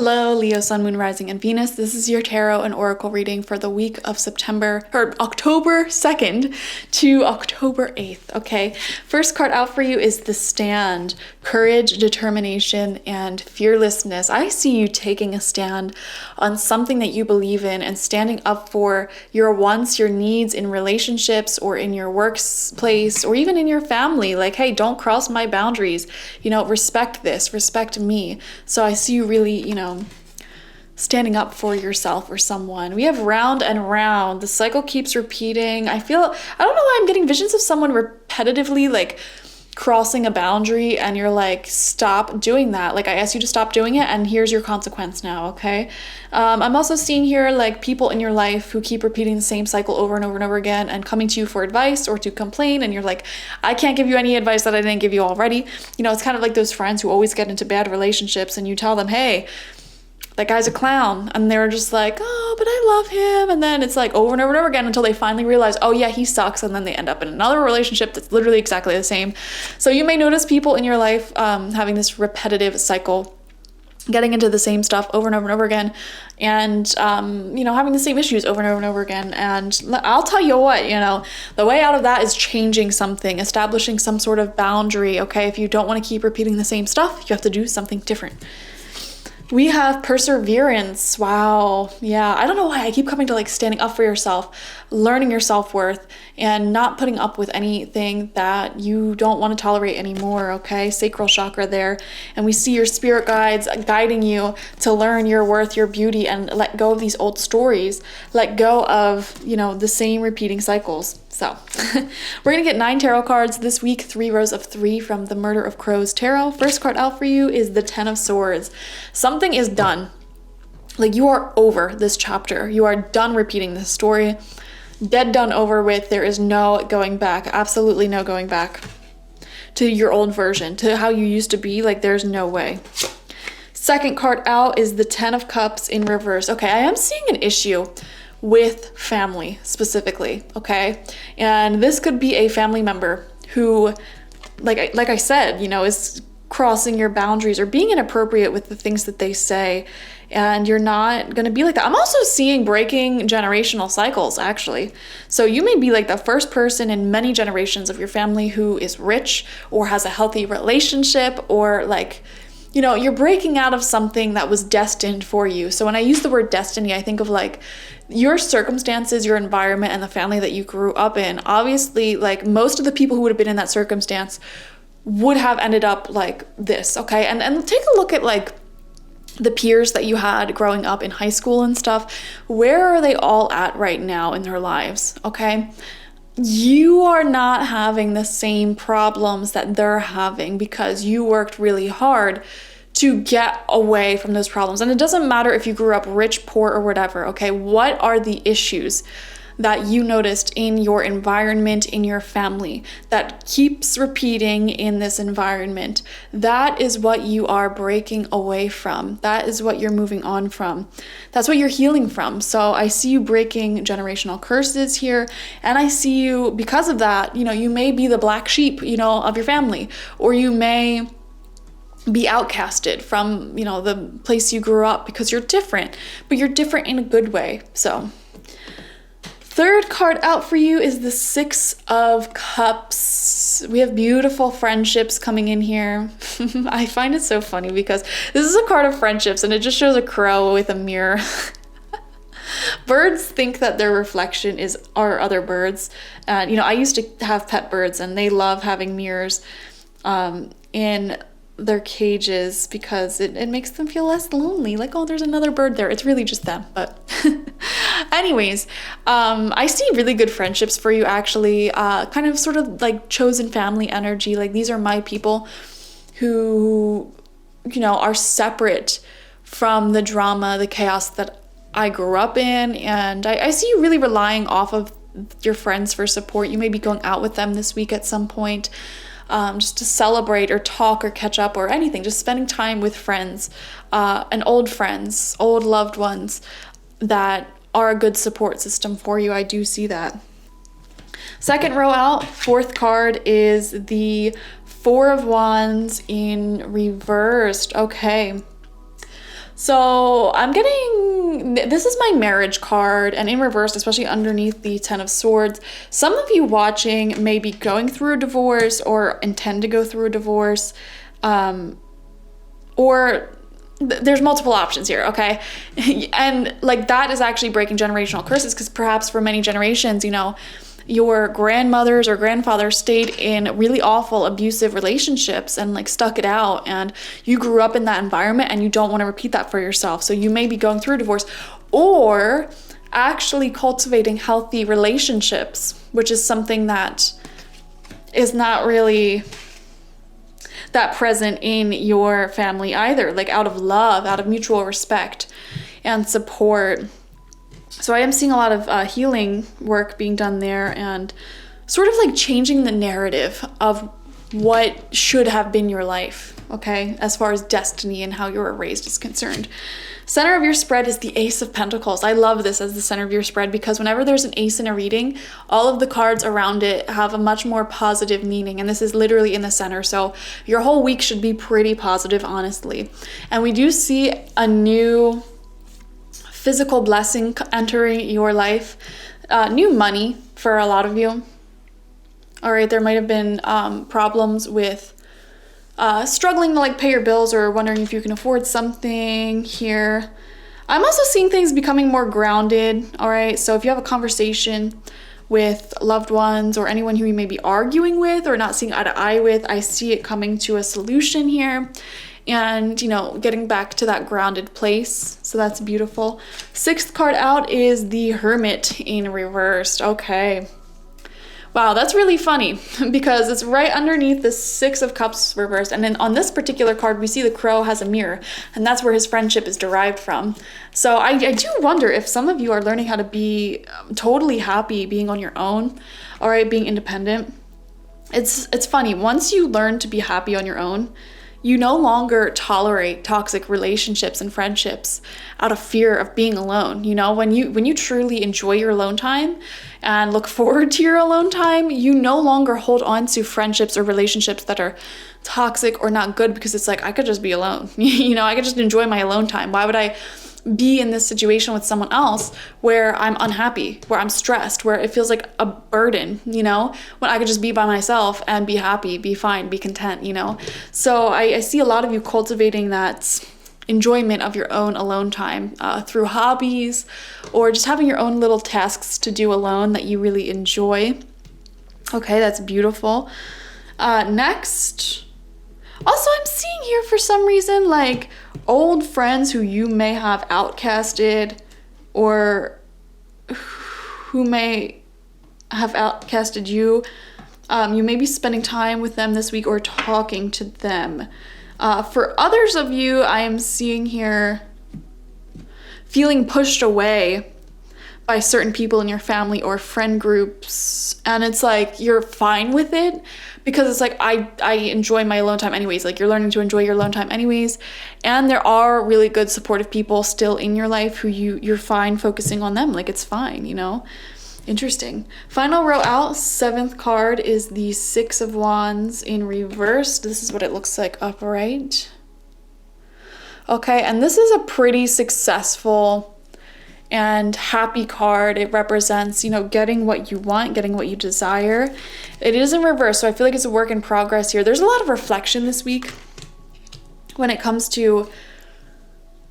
Hello, Leo, Sun, Moon, Rising, and Venus. This is your tarot and oracle reading for the week of October 2nd to October 8th, okay? First card out for you is the Stand. Courage, determination, and fearlessness. I see you taking a stand on something that you believe in and standing up for your wants, your needs in relationships or in your workplace or even in your family. Like, hey, don't cross my boundaries. Respect this, respect me. So I see you really, standing up for yourself or someone. We have round and round. The cycle keeps repeating. I don't know why I'm getting visions of someone repetitively like crossing a boundary and you're like, stop doing that. Like, I asked you to stop doing it and here's your consequence now, okay? I'm also seeing here like people in your life who keep repeating the same cycle over and over and over again and coming to you for advice or to complain, and you're like, I can't give you any advice that I didn't give you already. It's kind of like those friends who always get into bad relationships and you tell them, hey, that guy's a clown, and they're just like, oh, but I love him, and then it's like over and over and over again until they finally realize, oh yeah, he sucks, and then they end up in another relationship that's literally exactly the same. So you may notice people in your life having this repetitive cycle, getting into the same stuff over and over and over again, and having the same issues over and over and over again. And I'll tell you what, the way out of that is changing something, establishing some sort of boundary, okay? If you don't want to keep repeating the same stuff, you have to do something different. We have perseverance. Wow. Yeah. I don't know why I keep coming to like standing up for yourself, learning your self-worth, and not putting up with anything that you don't want to tolerate anymore. Okay. Sacral chakra there. And we see your spirit guides guiding you to learn your worth, your beauty, and let go of these old stories. Let go of, the same repeating cycles. So we're going to get 9 tarot cards this week, 3 rows of 3 from the Murder of Crows Tarot. First card out for you is the 10 of Swords. Something is done. Like, you are over this chapter. You are done repeating this story. Dead, done, over with. There is no going back. Absolutely no going back to your old version, to how you used to be. Like, there's no way. Second card out is the 10 of Cups in reverse. Okay, I am seeing an issue with family specifically, okay? And this could be a family member who, like I said, is crossing your boundaries or being inappropriate with the things that they say, and you're not going to be like that. I'm also seeing breaking generational cycles, actually. So you may be like the first person in many generations of your family who is rich or has a healthy relationship, or like, you're breaking out of something that was destined for you. So when I use the word destiny, I think of like your circumstances, your environment, and the family that you grew up in. Obviously, like most of the people who would have been in that circumstance would have ended up like this, okay? And take a look at like the peers that you had growing up in high school and stuff. Where are they all at right now in their lives, okay? You are not having the same problems that they're having because you worked really hard to get away from those problems. And it doesn't matter if you grew up rich, poor, or whatever, okay? What are the issues that you noticed in your environment, in your family, that keeps repeating in this environment? That is what you are breaking away from. That is what you're moving on from. That's what you're healing from. So I see you breaking generational curses here. And I see you, because of that, you may be the black sheep, of your family, or you may be outcasted from, the place you grew up because you're different, but you're different in a good way. So third card out for you is the 6 of Cups. We have beautiful friendships coming in here. I find it so funny because this is a card of friendships and it just shows a crow with a mirror. Birds think that their reflection are other birds. And, I used to have pet birds and they love having mirrors in their cages because it makes them feel less lonely. Like, oh, there's another bird there. It's really just them. But anyways, I see really good friendships for you, actually. Kind of sort of like chosen family energy. Like, these are my people who, are separate from the drama, the chaos that I grew up in. And I see you really relying off of your friends for support. You may be going out with them this week at some point. Just to celebrate or talk or catch up or anything, just spending time with friends, and old friends, old loved ones that are a good support system for you. I do see that. Second row out, fourth card is the 4 of Wands in reversed. Okay. So I'm getting, this is my marriage card, and in reverse, especially underneath the Ten of Swords, some of you watching may be going through a divorce or intend to go through a divorce, or there's multiple options here, okay? And like that is actually breaking generational curses, because perhaps for many generations, you know, your grandmothers or grandfathers stayed in really awful abusive relationships and like stuck it out, and you grew up in that environment and you don't want to repeat that for yourself. So you may be going through a divorce or actually cultivating healthy relationships, which is something that is not really that present in your family either, like out of love, out of mutual respect and support. So I am seeing a lot of healing work being done there, and sort of like changing the narrative of what should have been your life, okay, as far as destiny and how you were raised is concerned. Center of your spread is the Ace of Pentacles. I love this as the center of your spread, because whenever there's an ace in a reading, all of the cards around it have a much more positive meaning, and this is literally in the center. So your whole week should be pretty positive, honestly. And we do see a new physical blessing entering your life, new money for a lot of you. All right, there might have been problems with struggling to like pay your bills or wondering if you can afford something here. I'm also seeing things becoming more grounded. All right, so if you have a conversation with loved ones or anyone who you may be arguing with or not seeing eye to eye with, I see it coming to a solution here. And, you know, getting back to that grounded place. So that's beautiful. Sixth card out is the Hermit in reversed. Okay. Wow, that's really funny because it's right underneath the Six of Cups reversed. And then on this particular card, we see the crow has a mirror, and that's where his friendship is derived from. So I do wonder if some of you are learning how to be totally happy being on your own, all right, being independent. It's funny. Once you learn to be happy on your own, you no longer tolerate toxic relationships and friendships out of fear of being alone. You know, when you truly enjoy your alone time and look forward to your alone time, you no longer hold on to friendships or relationships that are toxic or not good, because it's like, I could just be alone. You know, I could just enjoy my alone time. Why would I be in this situation with someone else where I'm unhappy, where I'm stressed, where it feels like a burden, you know, when I could just be by myself and be happy, be fine, be content, you know? So I see a lot of you cultivating that enjoyment of your own alone time through hobbies or just having your own little tasks to do alone that you really enjoy. Okay, that's beautiful. Next, also I'm seeing here for some reason like old friends who you may have outcasted or who may have outcasted you. You may be spending time with them this week or talking to them. For others of you, I am seeing here feeling pushed away by certain people in your family or friend groups, and it's like you're fine with it because it's like I enjoy my alone time anyways. Like you're learning to enjoy your alone time anyways, and there are really good supportive people still in your life who you're fine focusing on them. Like it's fine, you know. Interesting. Final row out, seventh card is the Six of Wands in reverse. This is what it looks like upright. Okay, and this is a pretty successful and happy card. It represents, you know, getting what you want, getting what you desire. It is in reverse, so I feel like it's a work in progress here. There's a lot of reflection this week when it comes to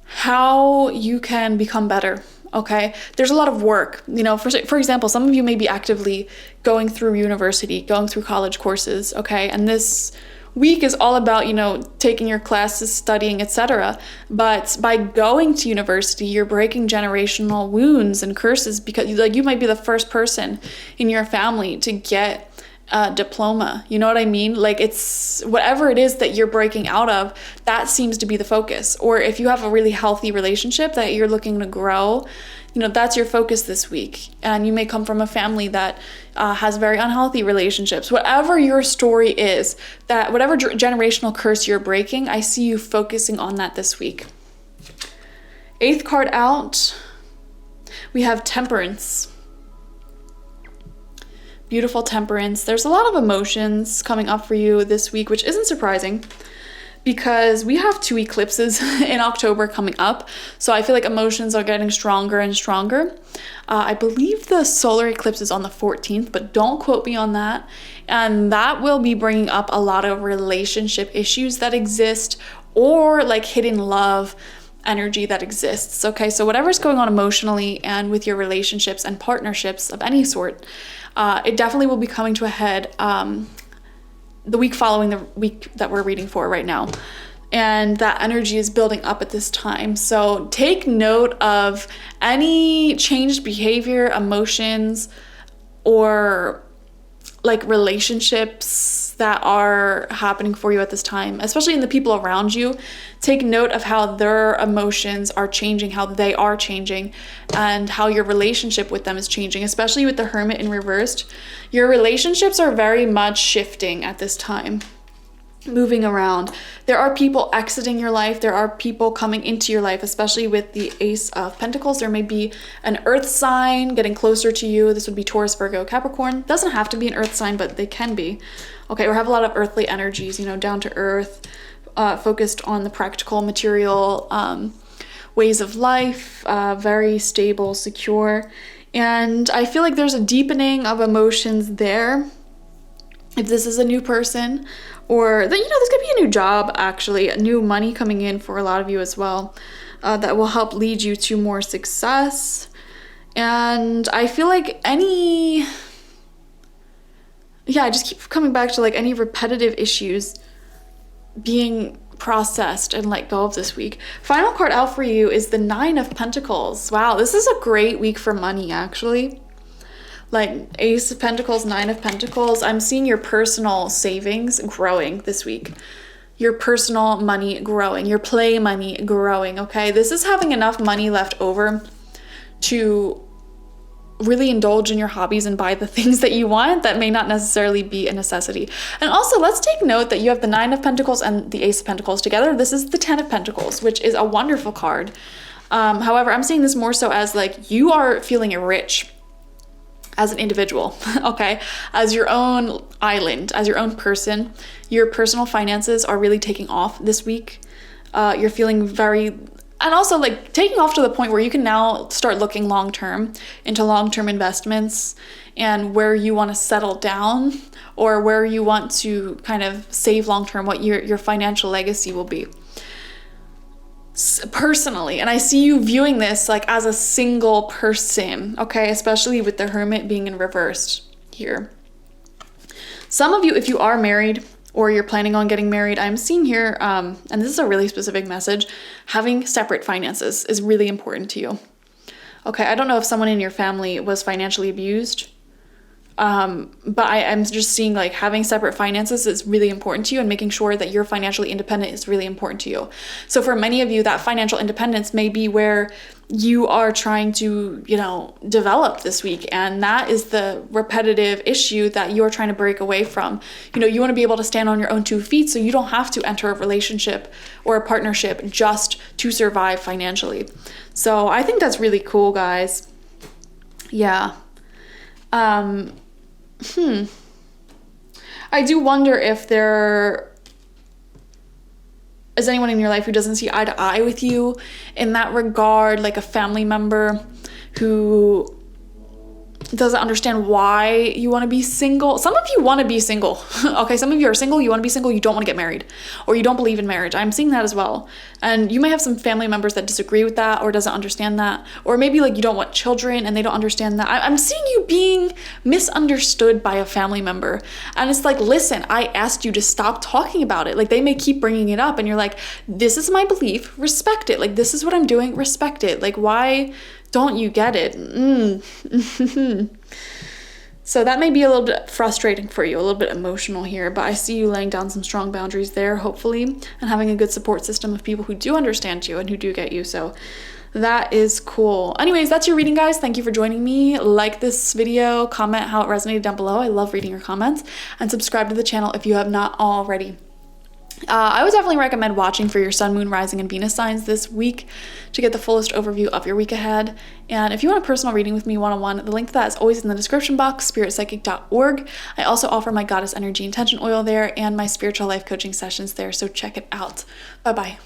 how you can become better. Okay, there's a lot of work, you know, for example, some of you may be actively going through university, going through college courses, okay, and this week is all about, you know, taking your classes, studying, etc. But by going to university, you're breaking generational wounds and curses, because like you might be the first person in your family to get a diploma. You know what I mean? Like it's whatever it is that you're breaking out of, that seems to be the focus. Or if you have a really healthy relationship that you're looking to grow, you know, that's your focus this week. And you may come from a family that has very unhealthy relationships. Whatever your story is, that whatever generational curse you're breaking, I see you focusing on that this week. Eighth card out, we have Temperance. Beautiful Temperance. There's a lot of emotions coming up for you this week, which isn't surprising because we have 2 eclipses in October coming up. So I feel like emotions are getting stronger and stronger. I believe the solar eclipse is on the 14th, but don't quote me on that. And that will be bringing up a lot of relationship issues that exist, or like hidden love energy that exists. Okay, so whatever's going on emotionally and with your relationships and partnerships of any sort, it definitely will be coming to a head the week following the week that we're reading for right now. And that energy is building up at this time. So take note of any changed behavior, emotions, or like relationships that are happening for you at this time, especially in the people around you. Take note of how their emotions are changing, how they are changing, and how your relationship with them is changing, especially with the Hermit in reversed. Your relationships are very much shifting at this time, moving around. There are people exiting your life. There are people coming into your life, especially with the Ace of Pentacles. There may be an earth sign getting closer to you. This would be Taurus, Virgo, Capricorn. Doesn't have to be an earth sign, but they can be. Okay, or have a lot of earthly energies, you know, down to earth, focused on the practical, material ways of life, very stable, secure. And I feel like there's a deepening of emotions there. If this is a new person, or that, you know, this could be a new job, actually, a new money coming in for a lot of you as well, that will help lead you to more success. And I feel like I just keep coming back to like any repetitive issues being processed and let go of this week. Final card out for you is the 9 of Pentacles. Wow, this is a great week for money, actually. Like Ace of Pentacles, 9 of Pentacles. I'm seeing your personal savings growing this week. Your personal money growing. Your play money growing, okay? This is having enough money left over to really indulge in your hobbies and buy the things that you want that may not necessarily be a necessity. And also, let's take note that you have the 9 of Pentacles and the Ace of Pentacles together. This is the 10 of Pentacles, which is a wonderful card. However, I'm seeing this more so as like you are feeling rich as an individual, okay? As your own island, as your own person. Your personal finances are really taking off this week. You're feeling and also like taking off to the point where you can now start looking long-term into long-term investments and where you want to settle down, or where you want to kind of save long-term, what your financial legacy will be. Personally, and I see you viewing this like as a single person, okay? Especially with the Hermit being in reversed here. Some of you, if you are married or you're planning on getting married, I'm seeing here, and this is a really specific message, having separate finances is really important to you. Okay, I don't know if someone in your family was financially abused, but I'm just seeing like having separate finances is really important to you, and making sure that you're financially independent is really important to you. So for many of you, that financial independence may be where you are trying to, you know, develop this week. And that is the repetitive issue that you're trying to break away from. You know, you want to be able to stand on your own 2 feet, so you don't have to enter a relationship or a partnership just to survive financially. So I think that's really cool, guys. Yeah. I do wonder if there is anyone in your life who doesn't see eye to eye with you in that regard, like a family member who doesn't understand why you want to be single. Some of you want to be single. Okay, some of you are single, you want to be single, you don't want to get married, or you don't believe in marriage. I'm seeing that as well. And you may have some family members that disagree with that or doesn't understand that, or maybe like you don't want children and they don't understand that. I'm seeing you being misunderstood by a family member. And it's like, listen, I asked you to stop talking about it. Like they may keep bringing it up and you're like, this is my belief, respect it. Like this is what I'm doing, respect it. Like why don't you get it? So that may be a little bit frustrating for you, a little bit emotional here, but I see you laying down some strong boundaries there, hopefully, and having a good support system of people who do understand you and who do get you. So that is cool. Anyways, that's your reading, guys. Thank you for joining me. Like this video, comment how it resonated down below. I love reading your comments, and subscribe to the channel if you have not already. I would definitely recommend watching for your sun, moon, rising, and Venus signs this week to get the fullest overview of your week ahead. And if you want a personal reading with me one-on-one, the link to that is always in the description box, spiritpsychic.org. I also offer my Goddess Energy Intention Oil there and my spiritual life coaching sessions there, so check it out. Bye-bye.